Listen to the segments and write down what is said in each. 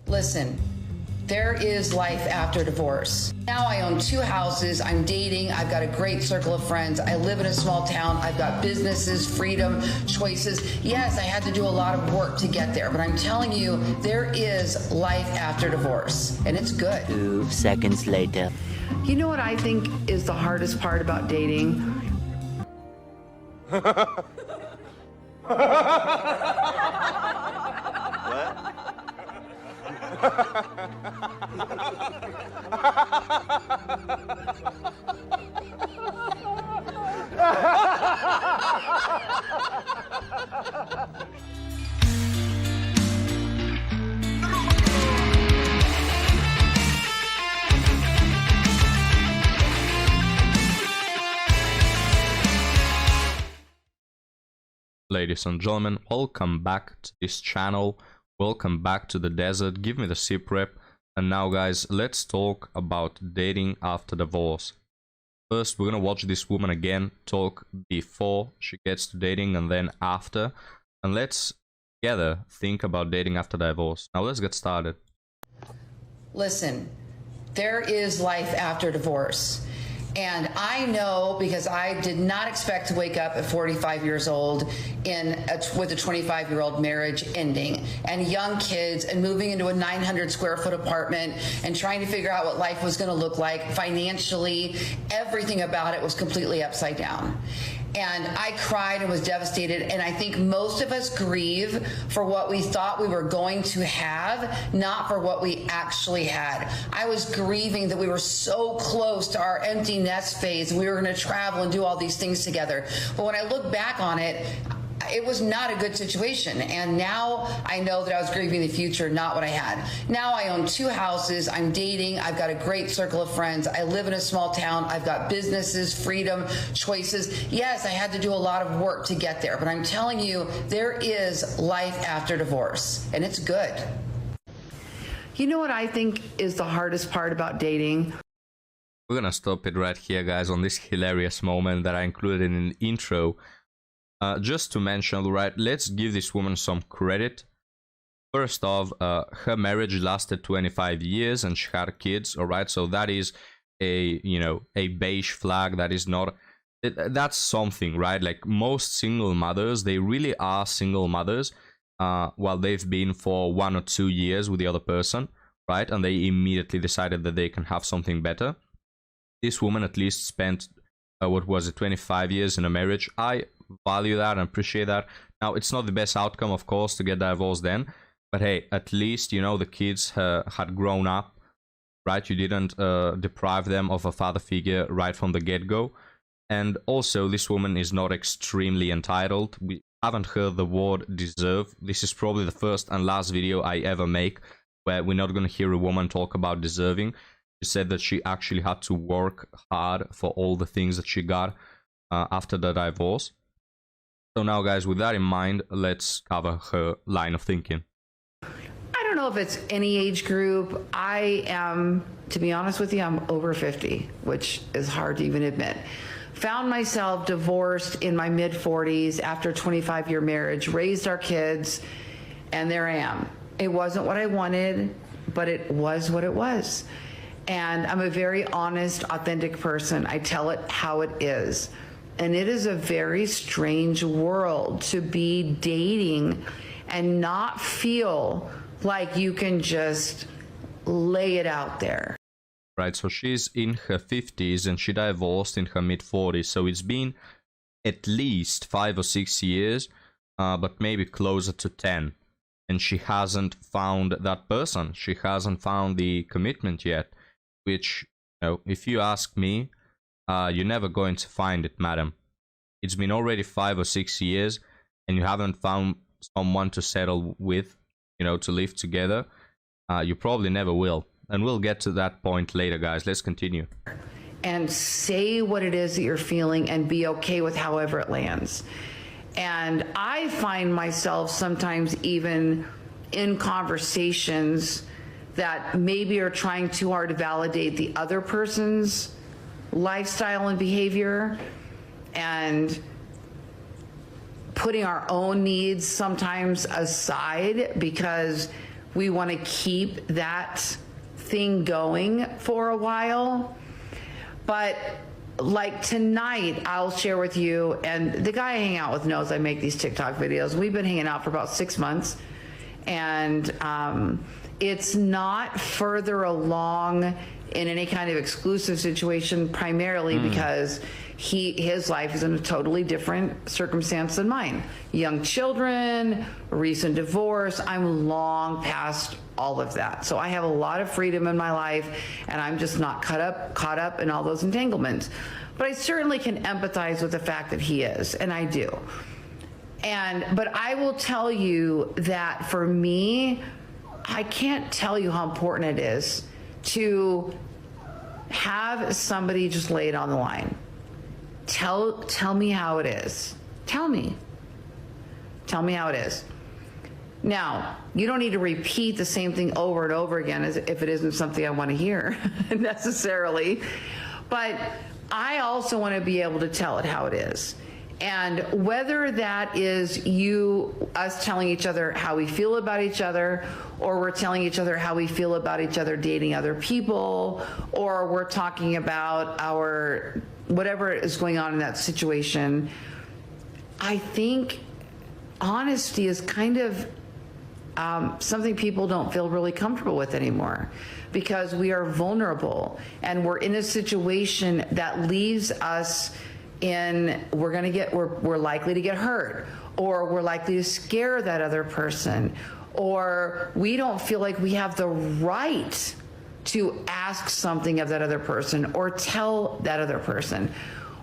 Listen, there is life after divorce. Now I own 2 houses, I'm dating, I've got a great circle of friends, I live in a small town, I've got businesses, freedom, choices. Yes, I had to do a lot of work to get there, but I'm telling you, there is life after divorce, and it's good. 2 seconds later. You know what I think is the hardest part about dating? Ladies and gentlemen, welcome back to this channel. Welcome back to the desert. Give me the sip rep. And now guys, let's talk about dating after divorce. First, we're gonna watch this woman again talk before she gets to dating and then after. And let's together think about dating after divorce. Now let's get started. Listen, there is life after divorce. And I know, because I did not expect to wake up at 45 years old with a 25-year-old marriage ending and young kids and moving into a 900 square foot apartment and trying to figure out what life was going to look like financially. Everything about it was completely upside down. And I cried and was devastated. And I think most of us grieve for what we thought we were going to have, not for what we actually had. I was grieving that we were so close to our empty nest phase. We were going to travel and do all these things together. But when I look back on it, it was not a good situation. And now I know that I was grieving the future, not what I had. Now I own 2 houses, I'm dating, I've got a great circle of friends, I live in a small town, I've got businesses, freedom, choices. Yes, I had to do a lot of work to get there, but I'm telling you, there is life after divorce, and it's good. You know what I think is the hardest part about dating? We're gonna stop it right here, guys, on this hilarious moment that I included in the intro. Just to mention, right, let's give this woman some credit. First off, her marriage lasted 25 years and she had kids, all right? So that is a beige flag. That is not, that's something, right? Like most single mothers, they really are single mothers while they've been for 1 or 2 years with the other person, right? And they immediately decided that they can have something better. This woman at least spent, what was it, 25 years in a marriage. I value that and appreciate that. Now, it's not the best outcome, of course, to get divorced then, but hey, at least, you know, the kids had grown up, right? You didn't deprive them of a father figure right from the get-go. And also, this woman is not extremely entitled. We haven't heard the word deserve. This is probably the first and last video I ever make where we're not going to hear a woman talk about deserving. She said that she actually had to work hard for all the things that she got after the divorce. So now, guys, with that in mind, let's cover her line of thinking. I don't know if it's any age group. I am, to be honest with you, I'm over 50, which is hard to even admit. Found myself divorced in my mid-40s after a 25-year marriage, raised our kids, and there I am. It wasn't what I wanted, but it was what it was. And I'm a very honest, authentic person. I tell it how it is. And it is a very strange world to be dating and not feel like you can just lay it out there. Right, so she's in her 50s and she divorced in her mid-40s. So it's been at least 5 or 6 years, but maybe closer to 10. And she hasn't found that person. She hasn't found the commitment yet, which, you know, if you ask me, you're never going to find it, madam. It's been already 5 or 6 years and you haven't found someone to settle with, you know, to live together. You probably never will. And we'll get to that point later, guys. Let's continue. And say what it is that you're feeling and be okay with however it lands. And I find myself sometimes even in conversations that maybe are trying too hard to validate the other person's lifestyle and behavior, and putting our own needs sometimes aside because we want to keep that thing going for a while. But like tonight, I'll share with you, and the guy I hang out with knows I make these TikTok videos. We've been hanging out for about 6 months, and it's not further along in any kind of exclusive situation, primarily because his life is in a totally different circumstance than mine. Young children, recent divorce. I'm long past all of that. So I have a lot of freedom in my life, and I'm just not caught up in all those entanglements. But I certainly can empathize with the fact that he is, and I do. But I will tell you that for me, I can't tell you how important it is to have somebody just lay it on the line. Tell me how it is. Tell me how it is. Now, you don't need to repeat the same thing over and over again as if it isn't something I want to hear necessarily. But I also want to be able to tell it how it is. And whether that is us telling each other how we feel about each other, or we're telling each other how we feel about each other dating other people, or we're talking about whatever is going on in that situation, I think honesty is kind of something people don't feel really comfortable with anymore, because we are vulnerable and we're in a situation that leaves us we're likely to get hurt, or we're likely to scare that other person, or we don't feel like we have the right to ask something of that other person or tell that other person.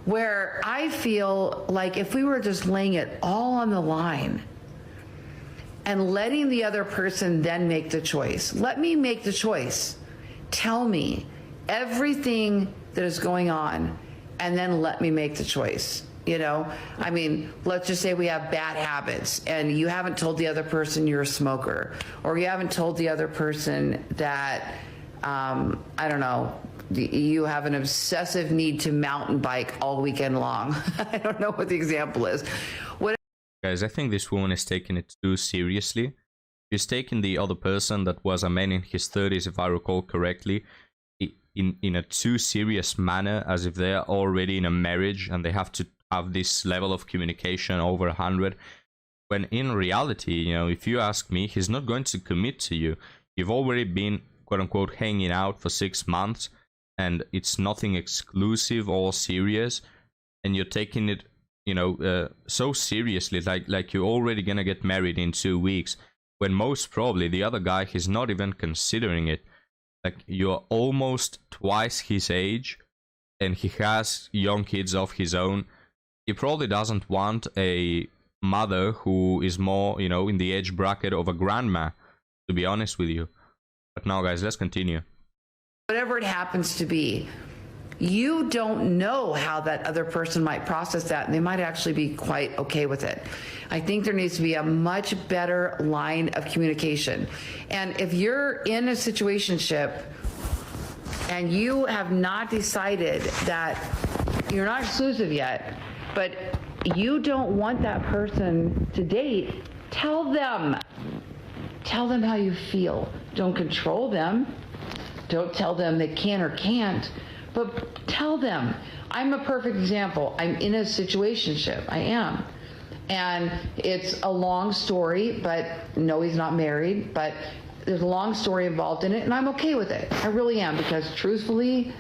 Where I feel like if we were just laying it all on the line and letting the other person then make the choice. Let me make the choice. Tell me everything that is going on, and then let me make the choice. I mean, let's just say we have bad habits and you haven't told the other person you're a smoker, or you haven't told the other person that, I don't know, you have an obsessive need to mountain bike all weekend long. I don't know what the example is. Guys, I think this woman is taking it too seriously. She's taking the other person, that was a man in his 30s, if I recall correctly, in a too serious manner, as if they are already in a marriage and they have to have this level of communication over 100. When in reality, if you ask me, he's not going to commit to you. You've already been, quote unquote, hanging out for 6 months, and it's nothing exclusive or serious, and you're taking it so seriously, like you're already gonna get married in 2 weeks, when most probably the other guy, he's not even considering it. Like, you're almost twice his age, and he has young kids of his own. He probably doesn't want a mother who is more, in the age bracket of a grandma, to be honest with you. But now, guys, let's continue. Whatever it happens to be, you don't know how that other person might process that, and they might actually be quite okay with it. I think there needs to be a much better line of communication. And if you're in a situationship and you have not decided that you're not exclusive yet, but you don't want that person to date, tell them. Tell them how you feel. Don't control them. Don't tell them they can or can't. But tell them. I'm a perfect example. I'm in a situationship. I am. And it's a long story, but no, he's not married, but there's a long story involved in it, and I'm okay with it. I really am, because truthfully,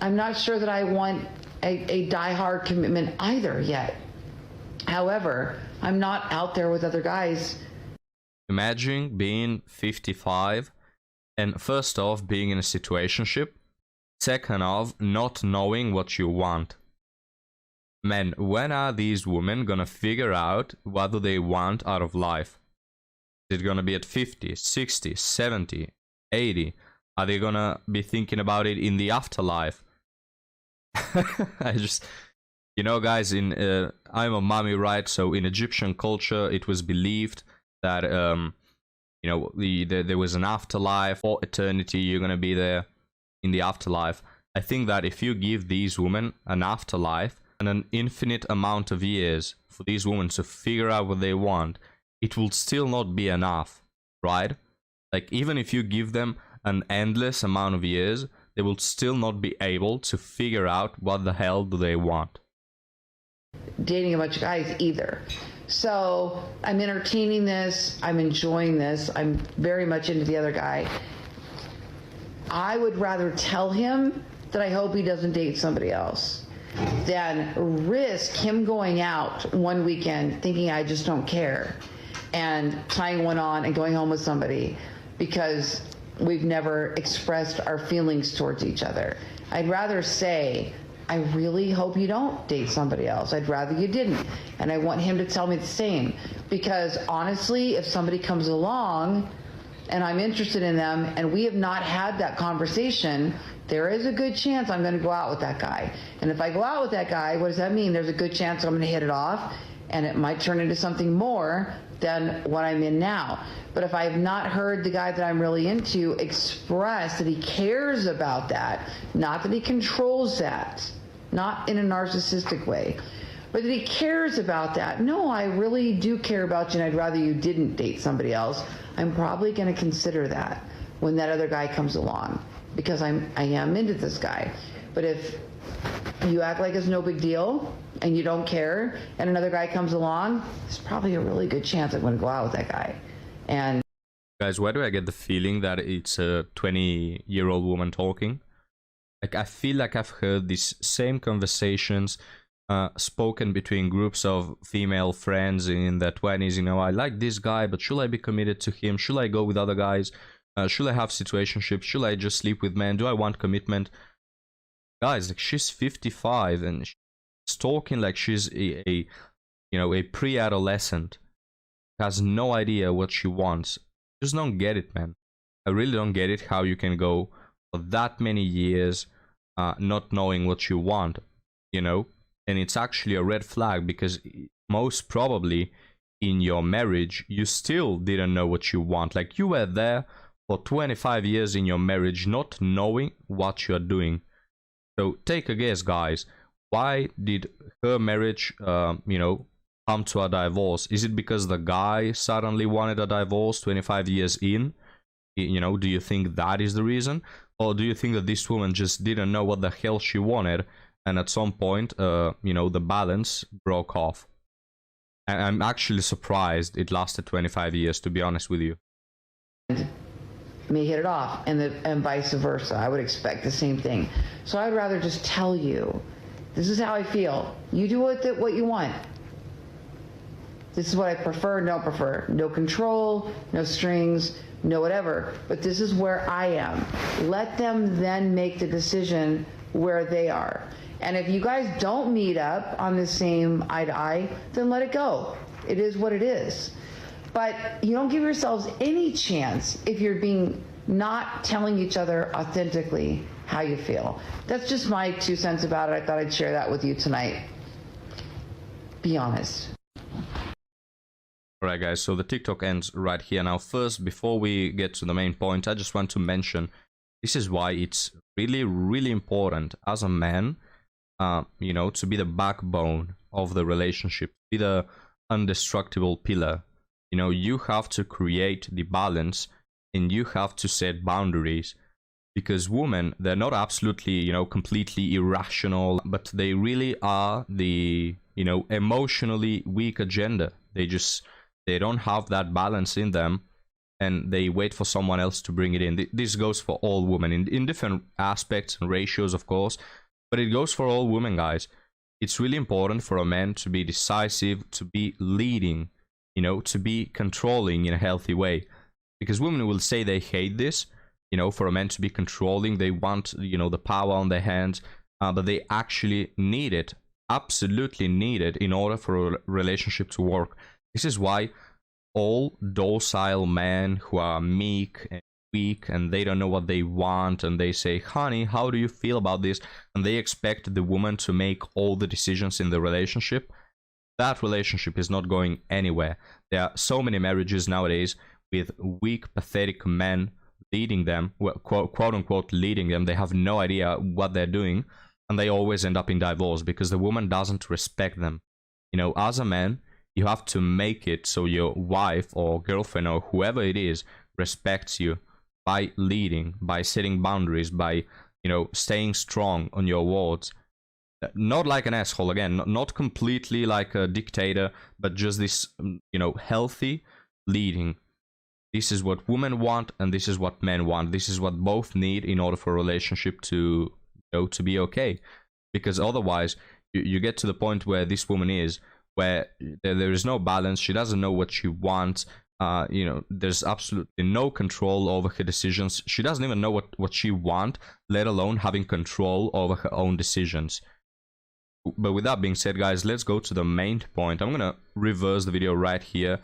I'm not sure that I want a die-hard commitment either yet. However, I'm not out there with other guys. Imagine being 55 and, first off, being in a situationship. Second off, not knowing what you want. Man, when are these women gonna figure out what do they want out of life? Is it gonna be at 50, 60, 70, 80? Are they gonna be thinking about it in the afterlife? I just, guys, I'm a mummy, right? So in Egyptian culture, it was believed that, there was an afterlife, or eternity, you're gonna be there in the afterlife. I think that if you give these women an afterlife and an infinite amount of years for these women to figure out what they want, it will still not be enough, right? Like, even if you give them an endless amount of years, they will still not be able to figure out what the hell do they want. Dating a bunch of guys either. So I'm entertaining this, I'm enjoying this, I'm very much into the other guy. I would rather tell him that I hope he doesn't date somebody else than risk him going out one weekend thinking I just don't care and tying one on and going home with somebody because we've never expressed our feelings towards each other. I'd rather say, I really hope you don't date somebody else. I'd rather you didn't. And I want him to tell me the same. Because honestly, if somebody comes along and I'm interested in them and we have not had that conversation, there is a good chance I'm going to go out with that guy. And if I go out with that guy, what does that mean? There's a good chance I'm going to hit it off and it might turn into something more than what I'm in now. But if I have not heard the guy that I'm really into express that he cares about that, not that he controls that, not in a narcissistic way, but that he cares about that. No, I really do care about you and I'd rather you didn't date somebody else. I'm probably going to consider that when that other guy comes along because I am into this guy. But if you act like it's no big deal and you don't care and another guy comes along, there's probably a really good chance I'm going to go out with that guy. And guys, why do I get the feeling that it's a 20-year-old woman talking? Like, I feel like I've heard these same conversations spoken between groups of female friends in their 20s. You know, I like this guy, but should I be committed to him? Should I go with other guys? Should I have situationships? Should I just sleep with men? Do I want commitment? Guys, like, she's 55 and she's talking like she's a pre-adolescent. Has no idea what she wants. Just don't get it, man. I really don't get it how you can go for that many years not knowing what you want, you know? And it's actually a red flag because most probably in your marriage, you still didn't know what you want. Like, you were there for 25 years in your marriage not knowing what you're doing. So take a guess, guys. Why did her marriage, come to a divorce? Is it because the guy suddenly wanted a divorce 25 years in? You know, do you think that is the reason? Or do you think that this woman just didn't know what the hell she wanted and at some point, the balance broke off? And I'm actually surprised it lasted 25 years, to be honest with you. May hit it off and vice versa. I would expect the same thing. So I'd rather just tell you, this is how I feel. You do with it what you want. This is what I prefer, don't prefer. No control, no strings, no whatever. But this is where I am. Let them then make the decision where they are. And if you guys don't meet up on the same eye to eye, then let it go. It is what it is. But you don't give yourselves any chance if you're not telling each other authentically how you feel. That's just my 2 cents about it. I thought I'd share that with you tonight. Be honest. Alright guys, so the TikTok ends right here. Now first, before we get to the main point, I just want to mention, this is why it's really, really important as a man, to be the backbone of the relationship, be the indestructible pillar. You know, you have to create the balance and you have to set boundaries. Because women, they're not absolutely, completely irrational, but they really are the, emotionally weak agenda. They don't have that balance in them and they wait for someone else to bring it in. This goes for all women in different aspects and ratios, of course, but it goes for all women, guys. It's really important for a man to be decisive, to be leading, to be controlling in a healthy way. Because women will say they hate this, for a man to be controlling. They want, the power on their hands, but they actually need it, absolutely need it in order for a relationship to work. This is why all docile men who are meek and weak and they don't know what they want and they say, honey, how do you feel about this? And they expect the woman to make all the decisions in the relationship. That relationship is not going anywhere. There are so many marriages nowadays with weak, pathetic men leading them, quote unquote leading them. They have no idea what they're doing and they always end up in divorce because the woman doesn't respect them. As a man, you have to make it so your wife or girlfriend or whoever it is respects you by leading, by setting boundaries, by, you know, staying strong on your words. Not like an asshole, again, not completely like a dictator, but just this, you know, healthy leading. This is what women want, and this is what men want. This is what both need in order for a relationship to, you know, to be okay. Because otherwise, you get to the point where this woman is, where there is no balance. She doesn't know what she wants. You know, there's absolutely no control over her decisions. She doesn't even know what she wants, let alone having control over her own decisions. But with that being said, guys, let's go to the main point. I'm gonna reverse the video right here,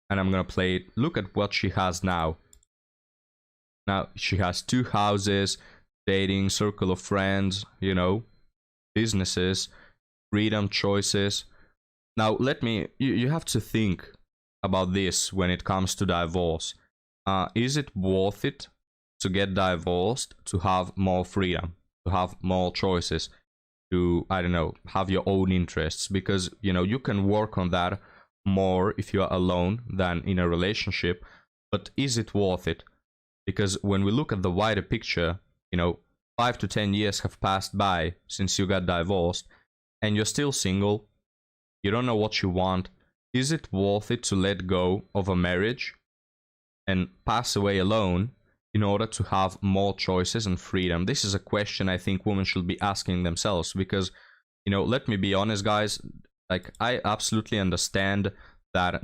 and I'm gonna play it. Look at what she has now. Now, she has 2 houses, dating, circle of friends, you know, businesses, freedom, choices. Now, you have to think about this when it comes to divorce. Is it worth it to get divorced, to have more freedom, to have more choices, to, I don't know, have your own interests? Because, you know, you can work on that more if you are alone than in a relationship. But is it worth it? Because when we look at the wider picture, you know, 5 to 10 years have passed by since you got divorced, and you're still single, you don't know what you want. Is it worth it to let go of a marriage and pass away alone in order to have more choices and freedom? This is a question I think women should be asking themselves, because, you know, let me be honest, guys, like, I absolutely understand that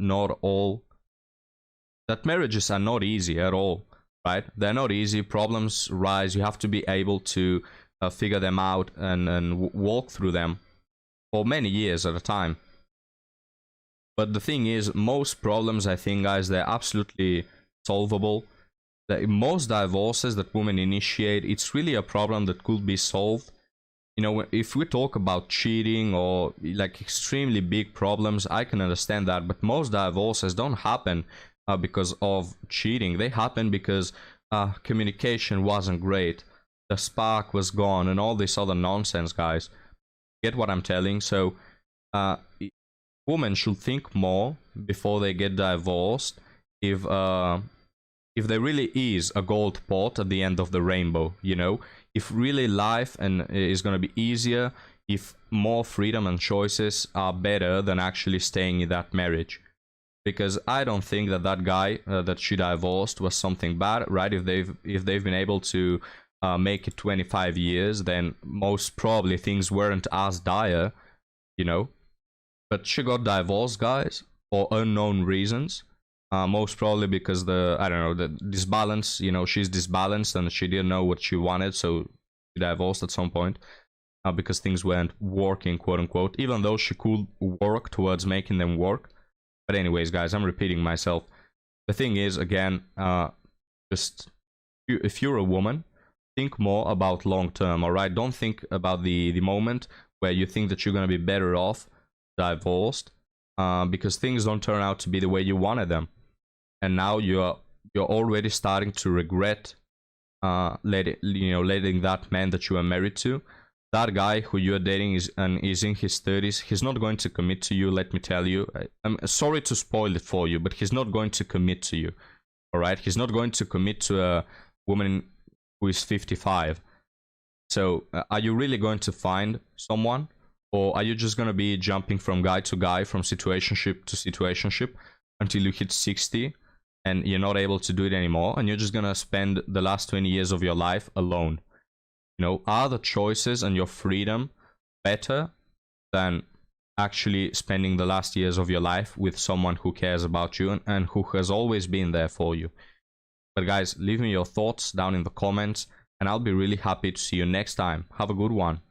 that marriages are not easy at all, right? They're not easy. Problems rise. You have to be able to figure them out and walk through them for many years at a time. But the thing is, most problems, I think, guys, they're absolutely solvable. Most divorces that women initiate, it's really a problem that could be solved. You know, if we talk about cheating or like extremely big problems, I can understand that. But most divorces don't happen because of cheating. They happen because communication wasn't great, the spark was gone, and all this other nonsense, guys. Get what I'm telling? So women should think more before they get divorced if there really is a gold pot at the end of the rainbow, you know? If really life is going to be easier, if more freedom and choices are better than actually staying in that marriage. Because I don't think that that guy that she divorced was something bad, right? If they've been able to make it 25 years, then most probably things weren't as dire, you know? But she got divorced, guys, for unknown reasons. Most probably because I don't know, the disbalance, you know, she's disbalanced and she didn't know what she wanted, so she divorced at some point because things weren't working, quote unquote, even though she could work towards making them work. But anyways, guys, I'm repeating myself. The thing is, again, just if you're a woman, think more about long term, all right? Don't think about the moment where you think that you're going to be better off divorced because things don't turn out to be the way you wanted them. And now you're already starting to regret letting that man that you are married to, that guy who you're dating is in his 30s. He's not going to commit to you, let me tell you. I'm sorry to spoil it for you, but he's not going to commit to you, all right? He's not going to commit to a woman who is 55. So are you really going to find someone, or are you just going to be jumping from guy to guy, from situationship to situationship until you hit 60 and you're not able to do it anymore, and you're just going to spend the last 20 years of your life alone? You know, are the choices and your freedom better than actually spending the last years of your life with someone who cares about you and who has always been there for you? But guys, leave me your thoughts down in the comments, and I'll be really happy to see you next time. Have a good one.